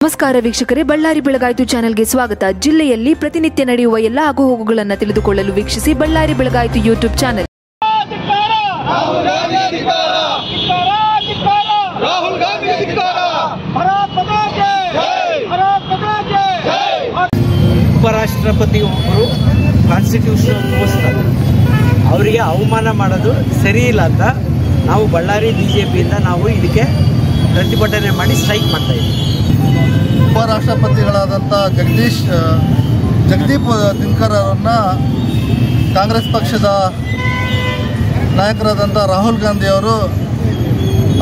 ನಮಸ್ಕಾರ ವೀಕ್ಷಕರೇ, ಬಳ್ಳಾರಿ ಬೆಳಗಾಯಿತು ಚಾನೆಲ್ಗೆ ಸ್ವಾಗತ. ಜಿಲ್ಲೆಯಲ್ಲಿ ಪ್ರತಿನಿತ್ಯ ನಡೆಯುವ ಎಲ್ಲ ಆಗುಹೋಗುಗಳನ್ನು ತಿಳಿದುಕೊಳ್ಳಲು ವೀಕ್ಷಿಸಿ ಬಳ್ಳಾರಿ ಬೆಳಗಾಯಿತು ಯೂಟ್ಯೂಬ್ ಚಾನೆಲ್. ಉಪರಾಷ್ಟ್ರಪತಿ ಒಬ್ಬರು ಕಾನ್ಸ್ಟಿಟ್ಯೂಷನ್ ತೋರಿಸ್ತಾರೆ, ಅವರಿಗೆ ಅವಮಾನ ಮಾಡೋದು ಸರಿ ಇಲ್ಲ ಅಂತ ನಾವು ಬಳ್ಳಾರಿ ಬಿಜೆಪಿಯಿಂದ ನಾವು ಇದಕ್ಕೆ ಪ್ರತಿಭಟನೆ ಮಾಡಿ ಸ್ಟ್ರೈಕ್ ಮಾಡ್ತಾ ಇದ್ದೀವಿ. ಉಪರಾಷ್ಟ್ರಪತಿಗಳಾದಂಥ ಜಗದೀಪ್ ಧನ್ಕರ್ ಅವರನ್ನು ಕಾಂಗ್ರೆಸ್ ಪಕ್ಷದ ನಾಯಕರಾದಂಥ ರಾಹುಲ್ ಗಾಂಧಿ ಅವರು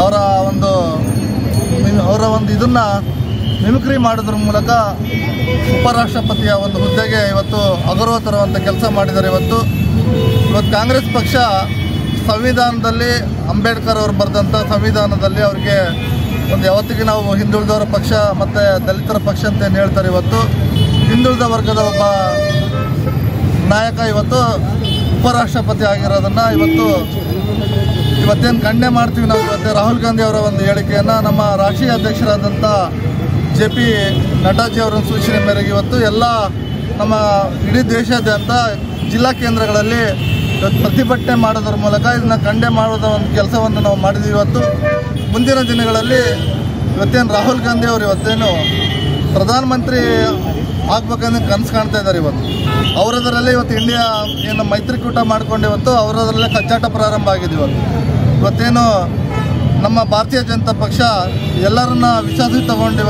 ಅವರ ಒಂದು ಇದನ್ನು ಮಿಮಿಕ್ರಿ ಮಾಡೋದ್ರ ಮೂಲಕ ಉಪರಾಷ್ಟ್ರಪತಿಯ ಒಂದು ಹುದ್ದೆಗೆ ಇವತ್ತು ಅಗೌರವ ತರುವಂಥ ಕೆಲಸ ಮಾಡಿದ್ದಾರೆ. ಇವತ್ತು ಕಾಂಗ್ರೆಸ್ ಪಕ್ಷ ಸಂವಿಧಾನದಲ್ಲಿ ಅಂಬೇಡ್ಕರ್ ಅವರು ಬರೆದಂಥ ಸಂವಿಧಾನದಲ್ಲಿ ಅವರಿಗೆ ಒಂದು ಯಾವತ್ತಿಗೆ ನಾವು ಹಿಂದುಳಿದವರ ಪಕ್ಷ ಮತ್ತು ದಲಿತರ ಪಕ್ಷ ಅಂತ ಏನು ಹೇಳ್ತಾರೆ. ಇವತ್ತು ಹಿಂದುಳಿದ ವರ್ಗದ ಒಬ್ಬ ನಾಯಕ ಇವತ್ತು ಉಪರಾಷ್ಟ್ರಪತಿ ಆಗಿರೋದನ್ನು ಇವತ್ತೇನು ಖಂಡನೆ ಮಾಡ್ತೀವಿ ನಾವು. ಇವತ್ತೇ ರಾಹುಲ್ ಗಾಂಧಿ ಅವರ ಒಂದು ಹೇಳಿಕೆಯನ್ನು ನಮ್ಮ ರಾಷ್ಟ್ರೀಯ ಅಧ್ಯಕ್ಷರಾದಂಥ JP ನಡ್ಡಾಜಿ ಅವರ ಸೂಚನೆ ಮೇರೆಗೆ ಇವತ್ತು ಎಲ್ಲ ನಮ್ಮ ಇಡೀ ದೇಶಾದ್ಯಂತ ಜಿಲ್ಲಾ ಕೇಂದ್ರಗಳಲ್ಲಿ ಪ್ರತಿಭಟನೆ ಮಾಡೋದ್ರ ಮೂಲಕ ಇದನ್ನು ಖಂಡನೆ ಮಾಡೋದ ಒಂದು ಕೆಲಸವನ್ನು ನಾವು ಮಾಡಿದ್ದೀವಿ. ಇವತ್ತು ಮುಂದಿನ ದಿನಗಳಲ್ಲಿ ಇವತ್ತೇನು ರಾಹುಲ್ ಗಾಂಧಿ ಅವರು ಇವತ್ತೇನು ಪ್ರಧಾನಮಂತ್ರಿ ಆಗ್ಬೇಕಂದ್ರೆ ಕನಸು ಕಾಣ್ತಾ ಇದ್ದಾರೆ. ಅವರದರಲ್ಲೇ ಇವತ್ತು ಇಂಡಿಯಾ ಏನು ಮೈತ್ರಿಕೂಟ ಮಾಡ್ಕೊಂಡು ಅವರದರಲ್ಲೇ ಕಚ್ಚಾಟ ಪ್ರಾರಂಭ ಆಗಿದೆ. ಇವತ್ತೇನು ನಮ್ಮ ಭಾರತೀಯ ಜನತಾ ಪಕ್ಷ ಎಲ್ಲರನ್ನ ವಿಶ್ವಾಸಕ್ಕೆ ತಗೊಂಡು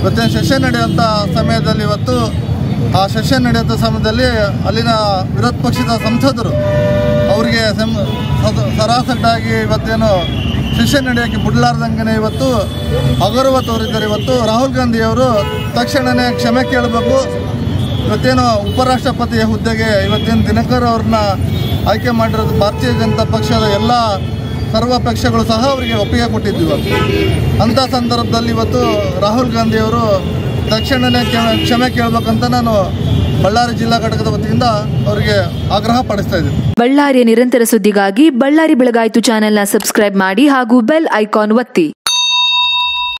ಇವತ್ತೇನು ಸೆಷನ್ ನಡೆಯುವಂಥ ಸಮಯದಲ್ಲಿ ಆ ಸೆಷನ್ ನಡೆಯುವಂಥ ಸಮಯದಲ್ಲಿ ಅಲ್ಲಿನ ವಿರೋಧ ಪಕ್ಷದ ಸಂಸದರು ಅವರಿಗೆ ಸರಾಸಟ್ಟಾಗಿ ಇವತ್ತೇನು ಸೆಷನ್ ನಡೆಯೋಕ್ಕೆ ಬಿಡಲಾರ್ದಂಗೆ ಅಗೌರವ ತೋರಿದ್ದಾರೆ. ರಾಹುಲ್ ಗಾಂಧಿಯವರು ತಕ್ಷಣವೇ ಕ್ಷಮೆ ಕೇಳಬೇಕು. ಇವತ್ತೇನು ಉಪರಾಷ್ಟ್ರಪತಿಯ ಹುದ್ದೆಗೆ ಇವತ್ತೇನು ದಿನಕರ್ ಅವ್ರನ್ನ ಆಯ್ಕೆ ಮಾಡಿರೋದು ಭಾರತೀಯ ಜನತಾ ಪಕ್ಷದ ಎಲ್ಲ ಸರ್ವ ಪಕ್ಷಗಳು ಸಹ ಅವರಿಗೆ ಒಪ್ಪಿಗೆ ಕೊಟ್ಟಿದ್ವಿ. ಅಂಥ ಸಂದರ್ಭದಲ್ಲಿ ರಾಹುಲ್ ಗಾಂಧಿಯವರು ತಕ್ಷಣವೇ ಕ್ಷಮೆ ಕೇಳಬೇಕಂತ ನಾನು ಬಳ್ಳಾರಿ ಜಿಲ್ಲಾ ಘಟಕದ ವತಿಯಿಂದ ಅವರಿಗೆ ಆಗ್ರಹ ಪಡಿಸ್ತಾ ಇದ್ದೀನಿ. ಬಳ್ಳಾರಿಯ ನಿರಂತರ ಸುದ್ದಿಗಾಗಿ ಬಳ್ಳಾರಿ ಬೆಳಗಾಯಿತು ಚಾನೆಲ್ನ ಸಬ್ಸ್ಕ್ರೈಬ್ ಮಾಡಿ ಹಾಗೂ ಬೆಲ್ ಐಕಾನ್ ಒತ್ತಿ.